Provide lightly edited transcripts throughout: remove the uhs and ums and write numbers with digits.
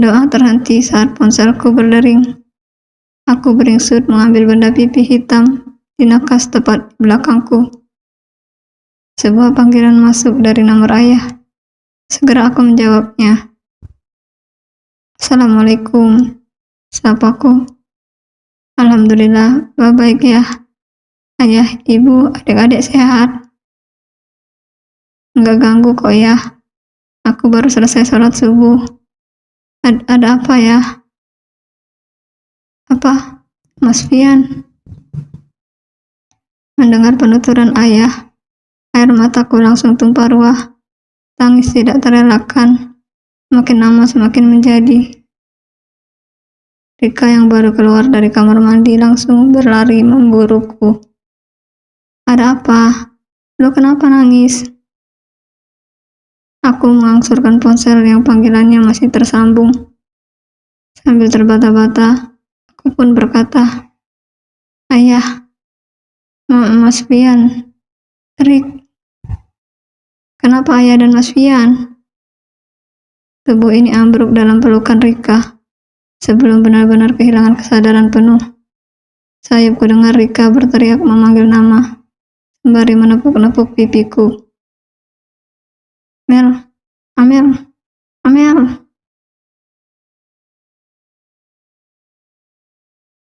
Doa terhenti saat ponselku berdering. Aku beringsut mengambil benda pipi hitam di nakas tepat di belakangku. Sebuah panggilan masuk dari nomor ayah. Segera aku menjawabnya. Assalamualaikum, sapaku. Alhamdulillah, baik ya. Ayah, ibu, adik-adik sehat? Enggak ganggu kok ya. Aku baru selesai sholat subuh. Ada apa ya? Apa? Mas Fian? Mendengar penuturan ayah, air mataku langsung tumpah ruah. Tangis tidak terelakkan. Makin lama semakin menjadi. Rika yang baru keluar dari kamar mandi langsung berlari memburuku. Ada apa? Lo kenapa nangis? Aku mengangsurkan ponsel yang panggilannya masih tersambung. Sambil terbata-bata, aku pun berkata, Ayah, Mas Fian, Rik. Kenapa ayah dan Mas Fian? Tubuh ini ambruk dalam pelukan Rika. Sebelum benar-benar kehilangan kesadaran penuh, sayapku dengar Rika berteriak memanggil nama, sembari menepuk-nepuk pipiku. Mel, Amel, Amel.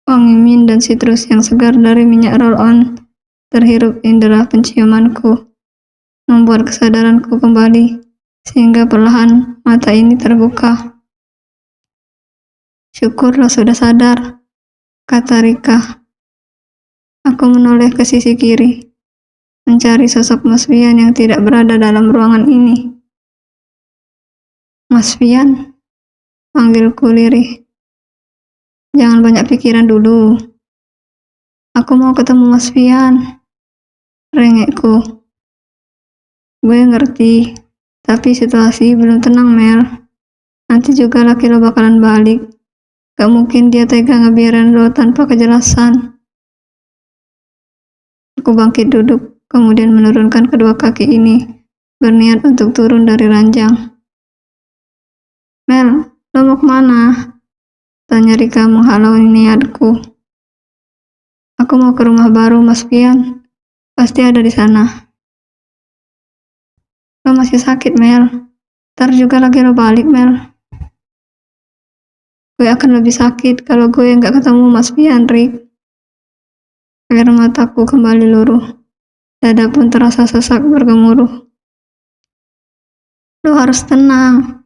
Wangi mint dan sitrus yang segar dari minyak roll-on terhirup indera penciumanku, membuat kesadaranku kembali, sehingga perlahan mata ini terbuka. Syukur lo sudah sadar, kata Rika. Aku menoleh ke sisi kiri, mencari sosok Mas Fian yang tidak berada dalam ruangan ini. Mas Fian, panggilku lirih. Jangan banyak pikiran dulu. Aku mau ketemu Mas Fian, rengekku. Gue ngerti, tapi situasi belum tenang, Mel. Nanti juga laki lo bakalan balik. Gak mungkin dia tega ngebiarin lo tanpa kejelasan. Aku bangkit duduk, kemudian menurunkan kedua kaki ini, berniat untuk turun dari ranjang. Mel, lo mau kemana? Tanya Rika menghalau niatku. Aku mau ke rumah baru Mas Fian. Pasti ada di sana. Lo masih sakit, Mel. Ntar juga lagi lo balik, Mel. Gue akan lebih sakit kalau gue nggak ketemu Mas Fian, Rik. Air mataku kembali luruh. Dada pun terasa sesak bergemuruh. Lo harus tenang.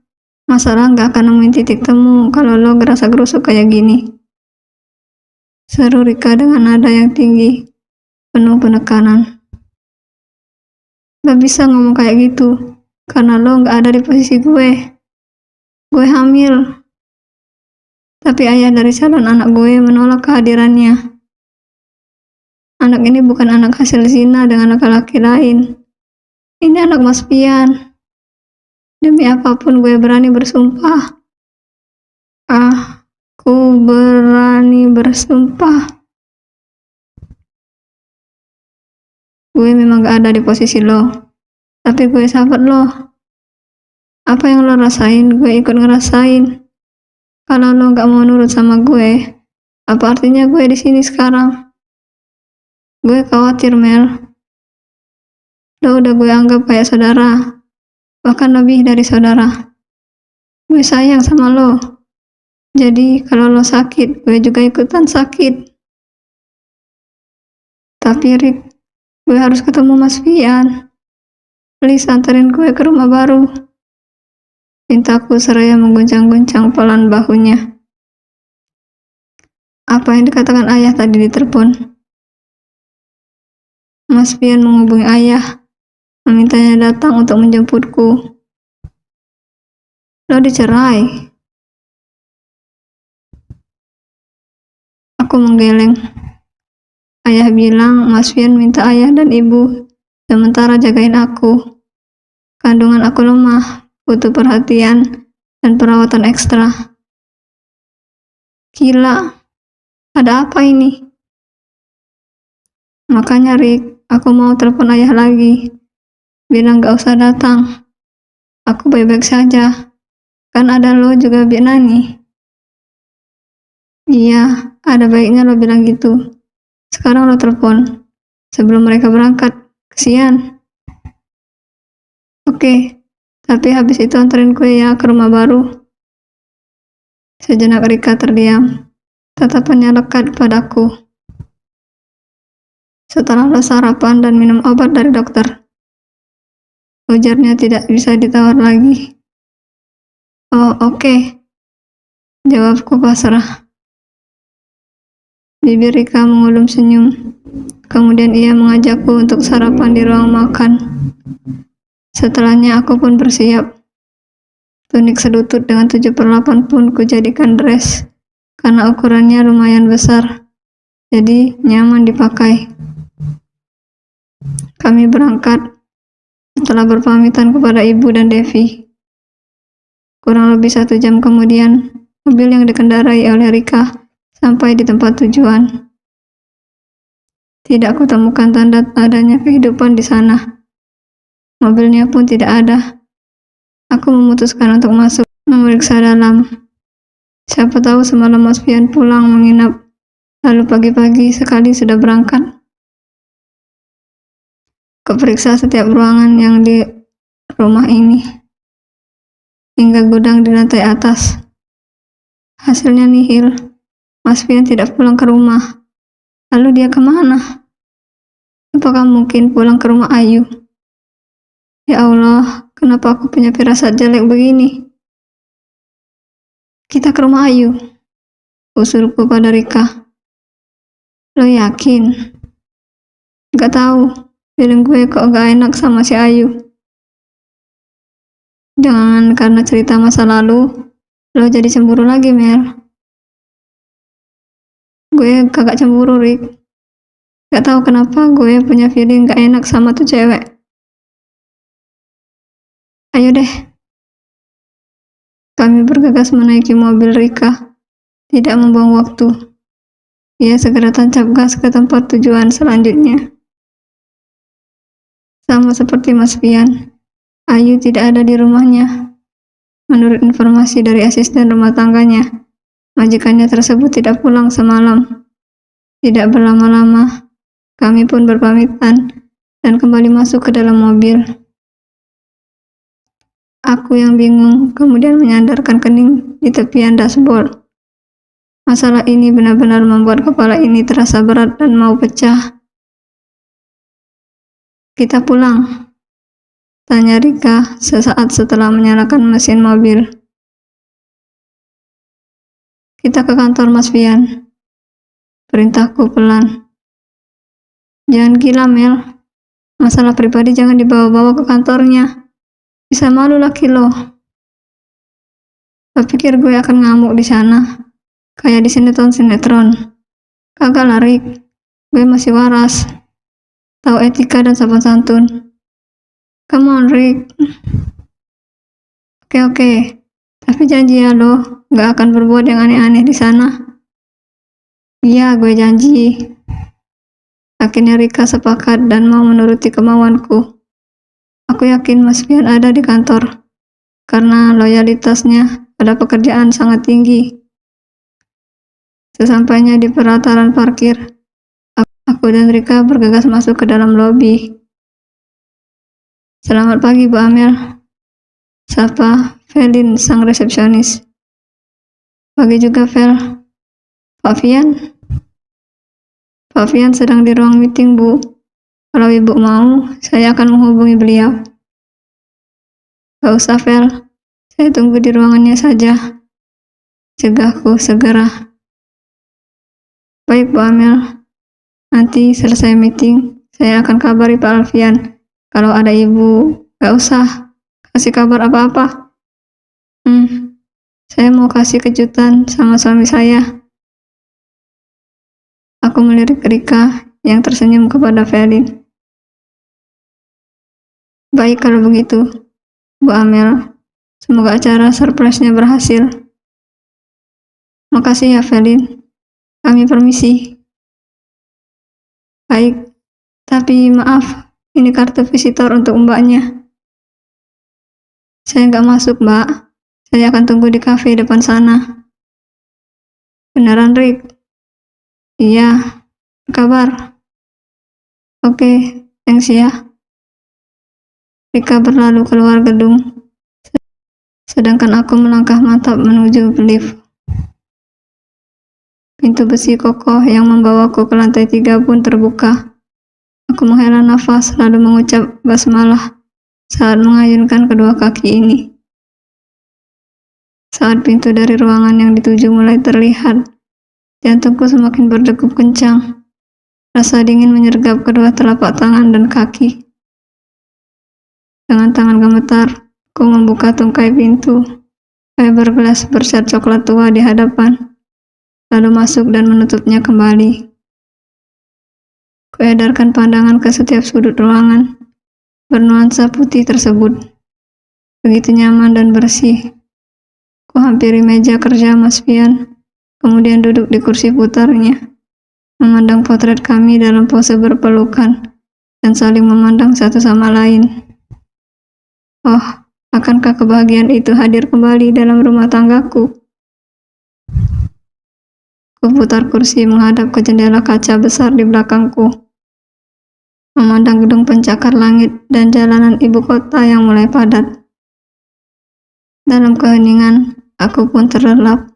Masalah nggak akan nemuin titik temu kalau lo ngerasa gerusuk kayak gini. Seru Rika dengan nada yang tinggi, penuh penekanan. Gak bisa ngomong kayak gitu, karena lo nggak ada di posisi gue. Gue hamil. Tapi ayah dari calon anak gue menolak kehadirannya. Anak ini bukan anak hasil zina dengan laki-laki lain. Ini anak Mas Fian. Demi apapun gue berani bersumpah. Aku berani bersumpah. Gue memang gak ada di posisi lo. Tapi gue sahabat lo. Apa yang lo rasain, gue ikut ngerasain. Kalau lo gak mau nurut sama gue, apa artinya gue di sini sekarang? Gue khawatir, Mel. Lo udah gue anggap kayak saudara. Bahkan lebih dari saudara. Gue sayang sama lo. Jadi kalau lo sakit, gue juga ikutan sakit. Tapi Rick, gue harus ketemu Mas Fian. Please anterin gue ke rumah baru. Pintaku seraya mengguncang-guncang pelan bahunya. Apa yang dikatakan ayah tadi di telepon? Mas Fian menghubungi ayah, memintanya datang untuk menjemputku. Lo dicerai? Aku menggeleng. Ayah bilang Mas Fian minta ayah dan ibu sementara jagain aku. Kandungan aku lemah, butuh perhatian dan perawatan ekstra. Gila, ada apa ini? Makanya Rick, aku mau telepon ayah lagi. Bilang gak usah datang. Aku baik-baik saja. Kan ada lo juga Bik Nani. Iya, ada baiknya lo bilang gitu. Sekarang lo telepon. Sebelum mereka berangkat. Kesian. Oke, tapi habis itu anterin gue ya ke rumah baru. Sejenak Rika terdiam. Tatapannya lekat padaku. Setelah lo sarapan dan minum obat dari dokter. Ujarnya tidak bisa ditawar lagi. Oh, oke. Jawabku pasrah. Bibir Rika mengulum senyum. Kemudian ia mengajakku untuk sarapan di ruang makan. Setelahnya aku pun bersiap. Tunik selutut dengan 7/8 pun kujadikan dress. Karena ukurannya lumayan besar. Jadi nyaman dipakai. Kami berangkat setelah berpamitan kepada ibu dan Devi. Kurang lebih 1 jam kemudian, mobil yang dikendarai oleh Rika sampai di tempat tujuan. Tidak kutemukan tanda adanya kehidupan di sana. Mobilnya pun tidak ada. Aku memutuskan untuk masuk memeriksa dalam. Siapa tahu semalam Mas Fian pulang menginap, lalu pagi-pagi sekali sudah berangkat. Keperiksa setiap ruangan yang di rumah ini, hingga gudang di lantai atas. Hasilnya nihil. Mas Fian tidak pulang ke rumah. Lalu dia kemana? Apakah mungkin pulang ke rumah Ayu? Ya Allah, kenapa aku punya firasat jelek begini? Kita ke rumah Ayu, usulku pada Rika. Lo yakin? Gak tahu, feeling gue kok gak enak sama si Ayu. Jangan karena cerita masa lalu, lo jadi cemburu lagi, Mel. Gue kagak cemburu, Rik. Gak tahu kenapa gue punya feeling gak enak sama tuh cewek. Ayo deh. Kami bergegas menaiki mobil Rika. Tidak membuang waktu. Ia segera tancap gas ke tempat tujuan selanjutnya. Sama seperti Mas Fian, Ayu tidak ada di rumahnya. Menurut informasi dari asisten rumah tangganya, majikannya tersebut tidak pulang semalam. Tidak berlama-lama, kami pun berpamitan dan kembali masuk ke dalam mobil. Aku yang bingung kemudian menyandarkan kening di tepian dashboard. Masalah ini benar-benar membuat kepala ini terasa berat dan mau pecah. Kita pulang, tanya Rika sesaat setelah menyalakan mesin mobil. Kita ke kantor Mas Fian, perintahku pelan. Jangan gila, Mel. Masalah pribadi jangan dibawa-bawa ke kantornya. Bisa malu laki lo. Lo pikir gue akan ngamuk di sana, kayak di sinetron-sinetron? Kagak lah, Rik. Gue masih waras, tahu etika dan sopan santun. Come on, Rick. Oke. Tapi janji ya lo, gak akan berbuat yang aneh-aneh di sana. Iya, gue janji. Akhirnya Rika sepakat dan mau menuruti kemauanku. Aku yakin Mas Fian ada di kantor, karena loyalitasnya pada pekerjaan sangat tinggi. Sesampainya di pelataran parkir, aku dan Rika bergegas masuk ke dalam lobi. Selamat pagi, Bu Amel. Sapa Felin, sang resepsionis. Pagi juga, Fel. Pak Fian? Pak Fian sedang di ruang meeting, Bu. Kalau Ibu mau, saya akan menghubungi beliau. Gak usah, Fel. Saya tunggu di ruangannya saja. Cegahku segera. Baik, Bu Amel. Nanti selesai meeting, saya akan kabari Pak Alfian. Kalau ada Ibu, gak usah kasih kabar apa-apa. Saya mau kasih kejutan sama suami saya. Aku melirik Rika yang tersenyum kepada Felin. Baik kalau begitu, Bu Amel. Semoga acara surprise-nya berhasil. Makasih ya, Felin. Kami permisi. Baik, tapi maaf, ini kartu visitor untuk mbaknya. Saya nggak masuk, Mbak. Saya akan tunggu di kafe depan sana. Beneran, Rick? Iya. Apa kabar? Oke, thanks ya. Rika berlalu keluar gedung, sedangkan aku melangkah mantap menuju lift. Pintu besi kokoh yang membawaku ke lantai 3 pun terbuka. Aku menghela nafas lalu mengucap basmalah saat mengayunkan kedua kaki ini. Saat pintu dari ruangan yang dituju mulai terlihat, jantungku semakin berdegup kencang. Rasa dingin menyergap kedua telapak tangan dan kaki. Dengan tangan gemetar, aku membuka tungkai pintu. Fiberglass bercat coklat tua di hadapan, lalu masuk dan menutupnya kembali. Kuedarkan pandangan ke setiap sudut ruangan, bernuansa putih tersebut. Begitu nyaman dan bersih. Kuhampiri meja kerja Mas Pian, kemudian duduk di kursi putarnya, memandang potret kami dalam pose berpelukan, dan saling memandang satu sama lain. Oh, akankah kebahagiaan itu hadir kembali dalam rumah tanggaku? Kuputar kursi menghadap ke jendela kaca besar di belakangku, memandang gedung pencakar langit dan jalanan ibu kota yang mulai padat. Dalam keheningan, aku pun terlelap.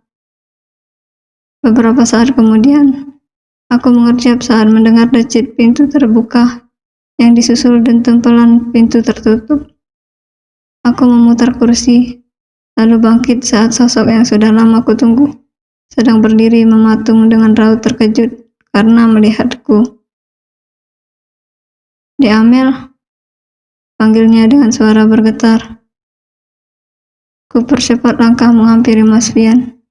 Beberapa saat kemudian, aku mengerjap saat mendengar decit pintu terbuka yang disusul dentum pelan pintu tertutup. Aku memutar kursi, lalu bangkit saat sosok yang sudah lama kutunggu sedang berdiri mematung dengan raut terkejut karena melihatku. "Dek Amel," panggilnya dengan suara bergetar. Ku percepat langkah menghampiri Mas Fian.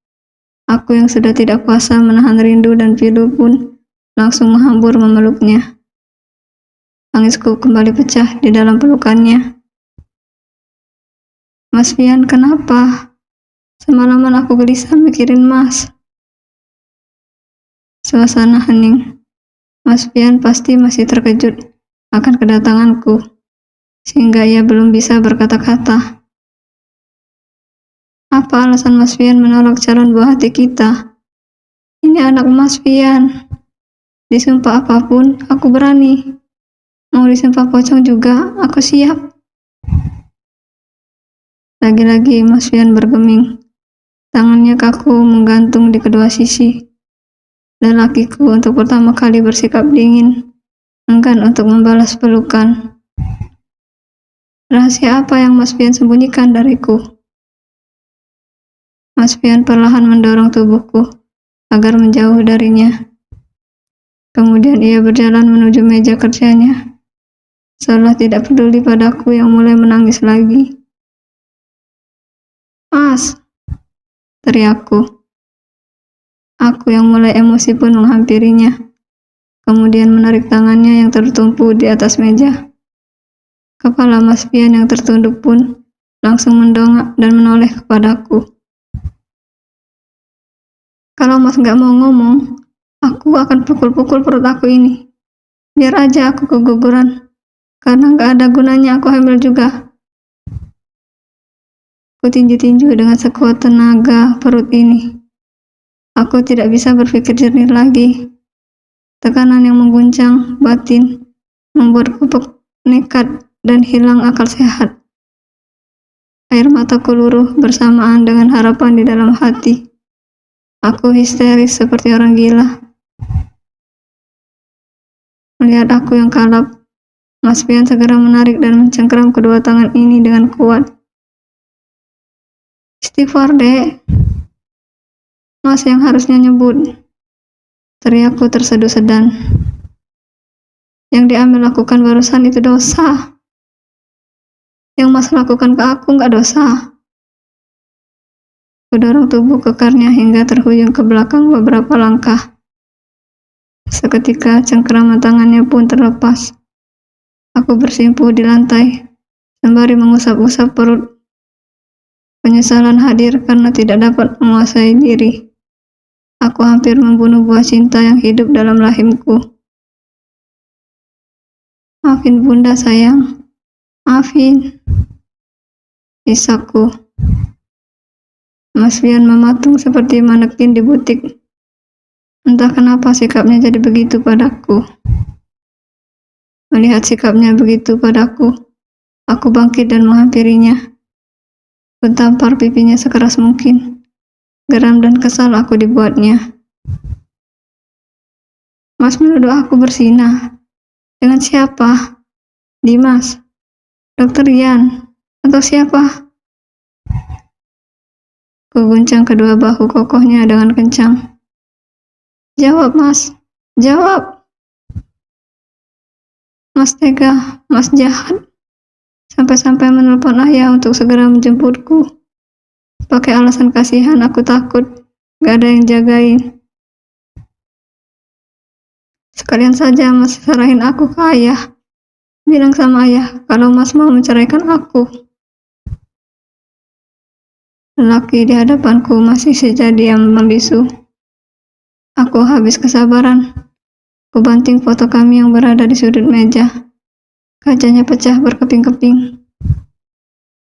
Aku yang sudah tidak kuasa menahan rindu dan pilu pun langsung menghambur memeluknya. Tangisku kembali pecah di dalam pelukannya. "Mas Fian, kenapa? Semalaman aku gelisah mikirin Mas." Suasana hening. Mas Fian pasti masih terkejut akan kedatanganku, sehingga ia belum bisa berkata-kata. Apa alasan Mas Fian menolak calon buah hati kita? Ini anak Mas Fian. Disumpah apapun, aku berani. Mau disumpah pocong juga, aku siap. Lagi-lagi Mas Fian bergeming. Tangannya kaku menggantung di kedua sisi. Lelakiku untuk pertama kali bersikap dingin, enggan untuk membalas pelukan. Rahasia apa yang Mas Fian sembunyikan dariku? Mas Fian perlahan mendorong tubuhku agar menjauh darinya. Kemudian ia berjalan menuju meja kerjanya, seolah tidak peduli padaku yang mulai menangis lagi. "Mas!" teriakku. Aku yang mulai emosi pun menghampirinya, kemudian menarik tangannya yang tertumpu di atas meja. Kepala Mas Fian yang tertunduk pun langsung mendongak dan menoleh kepadaku. "Kalau Mas nggak mau ngomong, aku akan pukul-pukul perut aku ini. Biar aja aku keguguran, karena nggak ada gunanya aku hamil juga." Kutinju-tinju dengan sekuat tenaga perut ini. Aku tidak bisa berpikir jernih lagi. Tekanan yang mengguncang batin membuatku nekat dan hilang akal sehat. Air mataku luruh bersamaan dengan harapan di dalam hati. Aku histeris seperti orang gila. Melihat aku yang kalap, Mas Pian segera menarik dan mencengkeram kedua tangan ini dengan kuat. "Istighfar, Dek. Mas yang harusnya nyebut," teriakku terseduh-sedan. "Yang diambil lakukan barusan itu dosa. Yang Mas lakukan ke aku nggak dosa." Kudorong tubuh kekarnya hingga terhuyung ke belakang beberapa langkah. Seketika cengkeraman tangannya pun terlepas. Aku bersimpuh di lantai, sembari mengusap-usap perut. Penyesalan hadir karena tidak dapat menguasai diri. Aku hampir membunuh buah cinta yang hidup dalam rahimku. "Maafin Bunda sayang, maafin," isakku. Mas Fian mematung seperti manekin di butik. Entah kenapa sikapnya jadi begitu padaku. Melihat sikapnya begitu padaku, aku bangkit dan menghampirinya. Ku tampar pipinya sekeras mungkin. Geram dan kesal aku dibuatnya. Mas menuduh aku bersinah. Dengan siapa? Dimas, Dokter Ian, atau siapa? Ku guncang kedua bahu kokohnya dengan kencang. Jawab, Mas. Jawab. Mas tega, Mas jahat. Sampai-sampai menelpon ayah untuk segera menjemputku. Pakai alasan kasihan, aku takut. Gak ada yang jagain. Sekalian saja Mas serahin aku ke ayah. Bilang sama ayah kalau Mas mau menceraikan aku. Lelaki di hadapanku masih saja diam membisu. Aku habis kesabaran. Ku banting foto kami yang berada di sudut meja. Kacanya pecah berkeping-keping.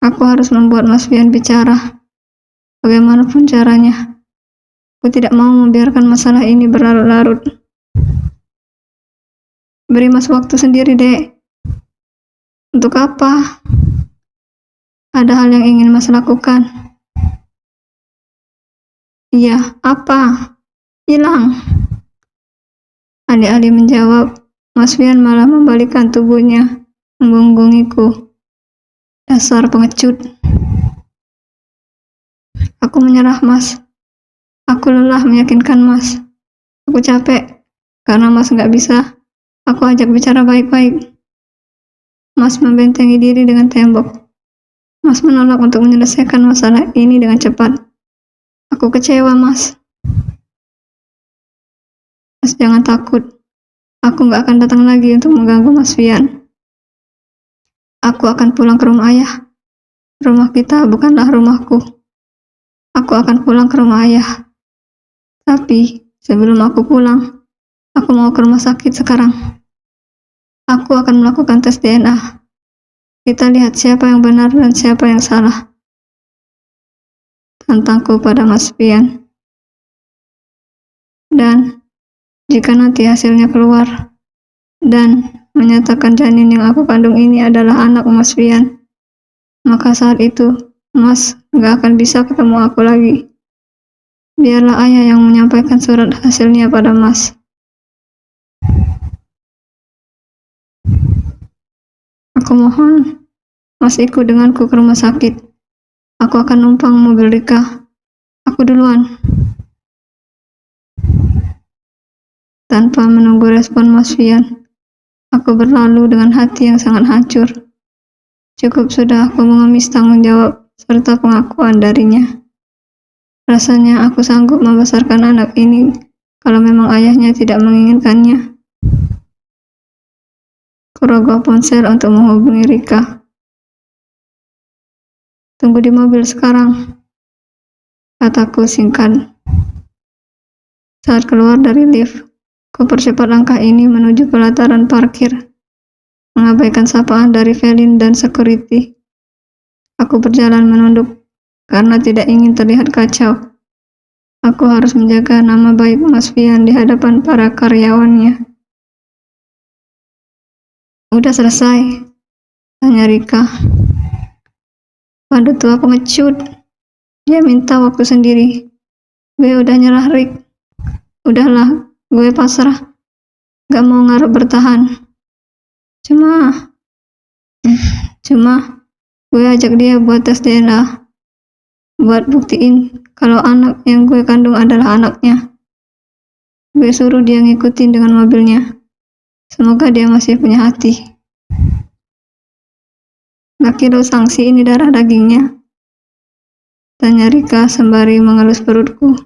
Aku harus membuat Mas Fian bicara. Bagaimanapun caranya. Aku tidak mau membiarkan masalah ini berlarut-larut. Beri Mas waktu sendiri, Dek. Untuk apa? Ada hal yang ingin Mas lakukan. Iya, apa? Hilang. Alih-alih menjawab, Mas Fian malah membalikkan tubuhnya, menggonggongiku. Dasar pengecut. Aku menyerah, Mas. Aku lelah meyakinkan Mas. Aku capek, karena Mas nggak bisa. Aku ajak bicara baik-baik. Mas membentengi diri dengan tembok. Mas menolak untuk menyelesaikan masalah ini dengan cepat. Aku kecewa, Mas. Mas jangan takut. Aku nggak akan datang lagi untuk mengganggu Mas Fian. Aku akan pulang ke rumah ayah. Rumah kita bukanlah rumahku. Aku akan pulang ke rumah ayah. Tapi sebelum aku pulang, aku mau ke rumah sakit sekarang. Aku akan melakukan tes DNA. Kita lihat siapa yang benar dan siapa yang salah. Tantangku pada Mas Fian. Dan jika nanti hasilnya keluar dan menyatakan janin yang aku kandung ini adalah anak Mas Fian, maka saat itu Mas gak akan bisa ketemu aku lagi. Biarlah ayah yang menyampaikan surat hasilnya pada Mas. Aku mohon, Mas ikut denganku ke rumah sakit. Aku akan numpang mobil Rika. Aku duluan. Tanpa menunggu respon Mas Fian, aku berlalu dengan hati yang sangat hancur. Cukup sudah aku mengemis tanggung jawab serta pengakuan darinya. Rasanya aku sanggup membesarkan anak ini kalau memang ayahnya tidak menginginkannya. Kurogoh ponsel untuk menghubungi Rika. Tunggu di mobil sekarang, kataku singkat. Saat keluar dari lift, ku percepat langkah ini menuju pelataran parkir, mengabaikan sapaan dari Velin dan security. Aku berjalan menunduk karena tidak ingin terlihat kacau. Aku harus menjaga nama baik Mas Fian di hadapan para karyawannya. Udah selesai? Tanya Rika. Waduh tua pengecut. Dia minta waktu sendiri. Gue udah nyerah, Rik. Udahlah, gue pasrah. Gak mau ngarep bertahan. Cuma gue ajak dia buat tes DNA. Buat buktiin kalau anak yang gue kandung adalah anaknya. Gue suruh dia ngikutin dengan mobilnya. Semoga dia masih punya hati. Gak kira sanksi ini darah dagingnya? Tanya Rika sembari mengelus perutku.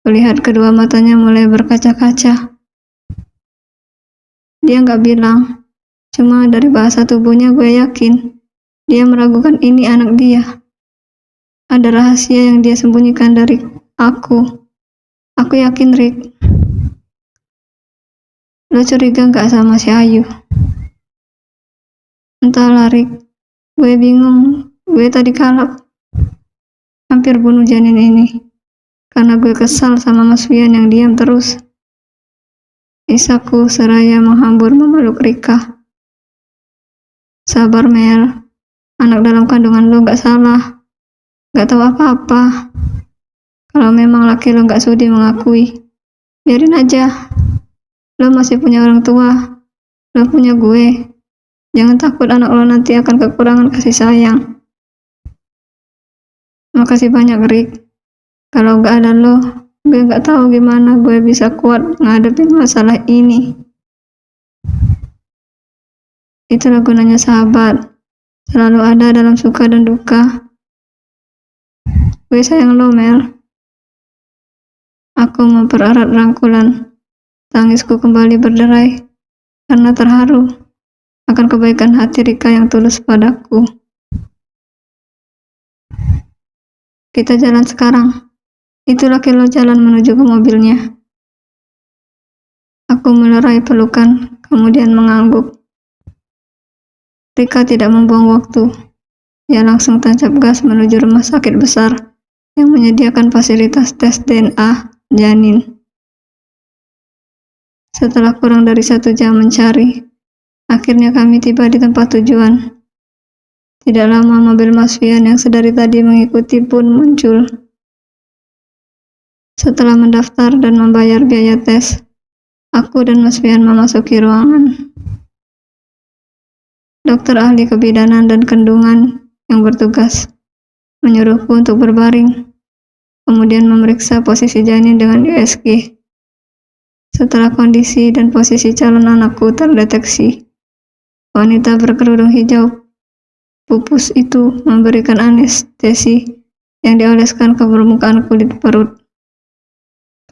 Kulihat kedua matanya mulai berkaca-kaca. Dia gak bilang. Cuma dari bahasa tubuhnya gue yakin. Dia meragukan ini anak dia. Ada rahasia yang dia sembunyikan dari aku. Aku yakin, Rick. Lo curiga gak sama si Ayu? Entahlah, Rick. Gue bingung. Gue tadi kalap. hampir bunuh janin ini. Karena gue kesal sama Mas Fian yang diam terus. Isaku seraya menghambur memeluk Rika. Sabar Mel, anak dalam kandungan lo gak salah, gak tahu apa-apa. Kalau memang laki lo gak sudi mengakui, biarin aja. Lo masih punya orang tua, lo punya gue. Jangan takut anak lo nanti akan kekurangan kasih sayang. Makasih banyak Rick. Kalau gak ada lo, gue gak tahu gimana gue bisa kuat ngadepin masalah ini. Itulah gunanya sahabat, selalu ada dalam suka dan duka. Gue sayang lo Mel. Aku mempererat rangkulan. Tangisku kembali berderai karena terharu akan kebaikan hati Rika yang tulus padaku. Kita jalan sekarang. Itulah Kilo jalan menuju ke mobilnya. Aku melerai pelukan, kemudian mengangguk. Rika tidak membuang waktu. Ia langsung tancap gas menuju rumah sakit besar yang menyediakan fasilitas tes DNA janin. Setelah kurang dari 1 jam mencari, akhirnya kami tiba di tempat tujuan. Tidak lama mobil Mas Fian yang sedari tadi mengikuti pun muncul. Setelah mendaftar dan membayar biaya tes, aku dan Mas Fian memasuki ruangan. Dokter ahli kebidanan dan kandungan yang bertugas menyuruhku untuk berbaring, kemudian memeriksa posisi janin dengan USG. Setelah kondisi dan posisi calon anakku terdeteksi, wanita berkerudung hijau pupus itu memberikan anestesi yang dioleskan ke permukaan kulit perut.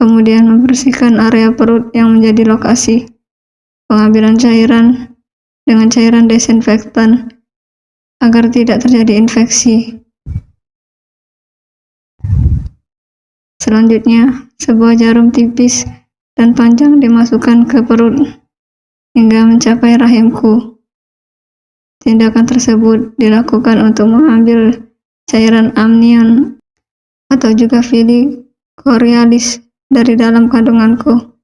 Kemudian membersihkan area perut yang menjadi lokasi pengambilan cairan dengan cairan desinfektan agar tidak terjadi infeksi. Selanjutnya, sebuah jarum tipis dan panjang dimasukkan ke perut hingga mencapai rahimku. Tindakan tersebut dilakukan untuk mengambil cairan amnion atau juga fili choriolis dari dalam kandunganku.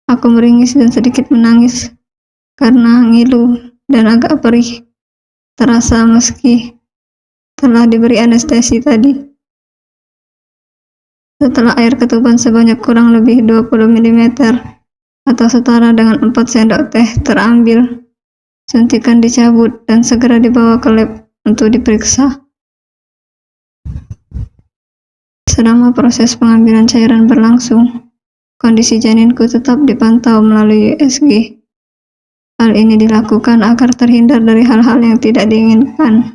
Aku meringis dan sedikit menangis karena ngilu dan agak perih terasa meski telah diberi anestesi tadi. Setelah air ketuban sebanyak kurang lebih 20 mm atau setara dengan 4 sendok teh terambil, suntikan dicabut dan segera dibawa ke lab untuk diperiksa. Selama proses pengambilan cairan berlangsung, kondisi janinku tetap dipantau melalui USG. Hal ini dilakukan agar terhindar dari hal-hal yang tidak diinginkan.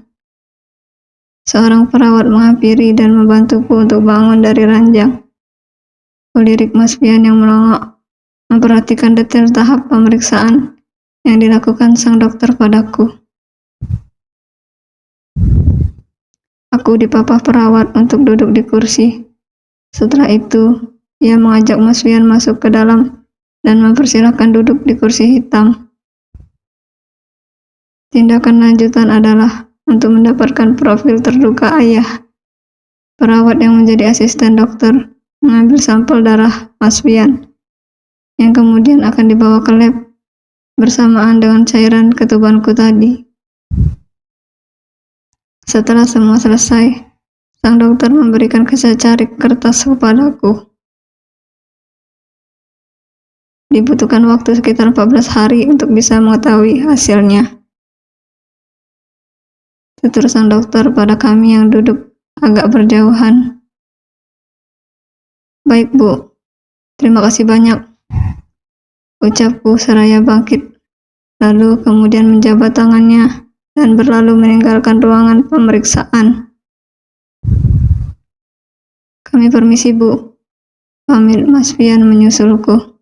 Seorang perawat menghampiri dan membantuku untuk bangun dari ranjang. Kulirik Mas Fian yang melongok, memperhatikan detail tahap pemeriksaan yang dilakukan sang dokter padaku. Aku dipapah perawat untuk duduk di kursi. Setelah itu, ia mengajak Mas Fian masuk ke dalam dan mempersilahkan duduk di kursi hitam. Tindakan lanjutan adalah untuk mendapatkan profil terduga ayah. Perawat yang menjadi asisten dokter mengambil sampel darah Mas Fian, yang kemudian akan dibawa ke lab bersamaan dengan cairan ketubanku tadi. Setelah semua selesai, sang dokter memberikan secarik kertas kepadaku. Dibutuhkan waktu sekitar 14 hari untuk bisa mengetahui hasilnya. Tutur sang dokter pada kami yang duduk agak berjauhan. Baik Bu, terima kasih banyak, ucapku seraya bangkit, lalu kemudian menjabat tangannya dan berlalu meninggalkan ruangan pemeriksaan. Kami permisi Bu, pamit Mas Fian menyusulku.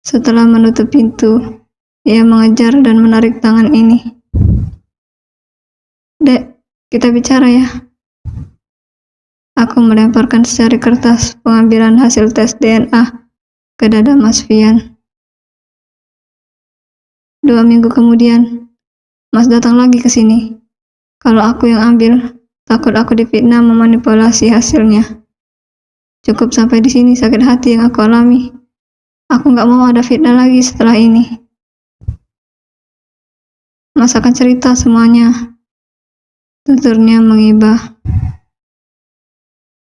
Setelah menutup pintu, ia mengejar dan menarik tangan ini. Dek, kita bicara ya. Aku melemparkan secari kertas pengambilan hasil tes DNA ke dada Mas Fian. 2 minggu kemudian, Mas datang lagi ke sini. Kalau aku yang ambil, Takut aku difitnah memanipulasi hasilnya. Cukup sampai di sini sakit hati yang aku alami. Aku nggak mau ada fitnah lagi setelah ini. Mas akan cerita semuanya. Tuturnya mengibah.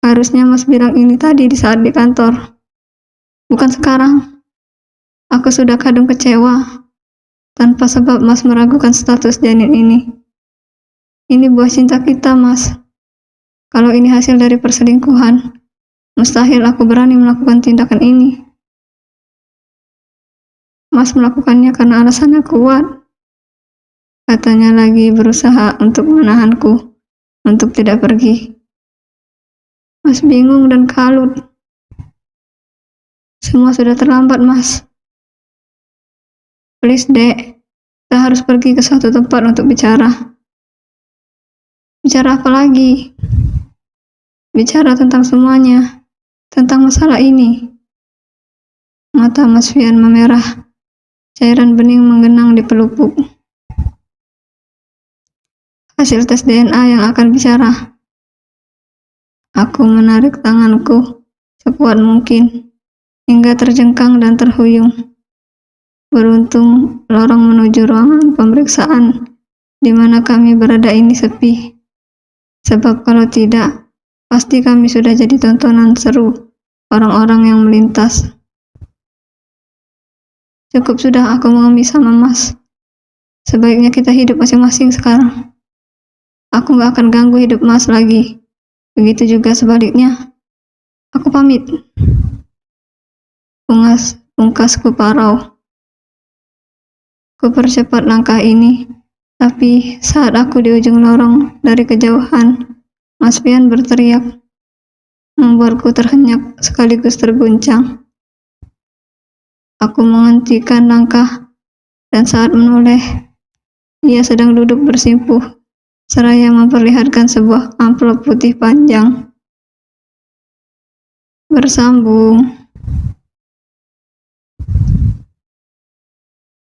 Harusnya Mas bilang ini tadi di saat di kantor. Bukan sekarang. Aku sudah kadung kecewa. Tanpa sebab Mas meragukan status janin ini. Ini buah cinta kita, Mas. Kalau ini hasil dari perselingkuhan, mustahil aku berani melakukan tindakan ini. Mas melakukannya karena alasannya kuat. Katanya lagi berusaha untuk menahanku untuk tidak pergi. Mas bingung dan kalut. Semua sudah terlambat, Mas. Please, Dek. Kita harus pergi ke suatu tempat untuk bicara. Bicara apa lagi? Bicara tentang semuanya. Tentang masalah ini. Mata Mas Fian memerah. Cairan bening menggenang di pelupuk. Hasil tes DNA yang akan bicara. Aku menarik tanganku sekuat mungkin, hingga terjengkang dan terhuyung. Beruntung lorong menuju ruangan pemeriksaan di mana kami berada ini sepi. Sebab kalau tidak, pasti kami sudah jadi tontonan seru orang-orang yang melintas. Cukup sudah aku mengemis sama Mas. Sebaiknya kita hidup masing-masing sekarang. Aku gak akan ganggu hidup Mas lagi. Begitu juga sebaliknya. Aku pamit. Pungkasku parau. Ku percepat langkah ini, tapi saat aku di ujung lorong dari kejauhan, Mas Fian berteriak, membuatku terhenyak sekaligus terguncang. Aku menghentikan langkah, dan saat menoleh, ia sedang duduk bersimpuh, seraya memperlihatkan sebuah amplop putih panjang. Bersambung.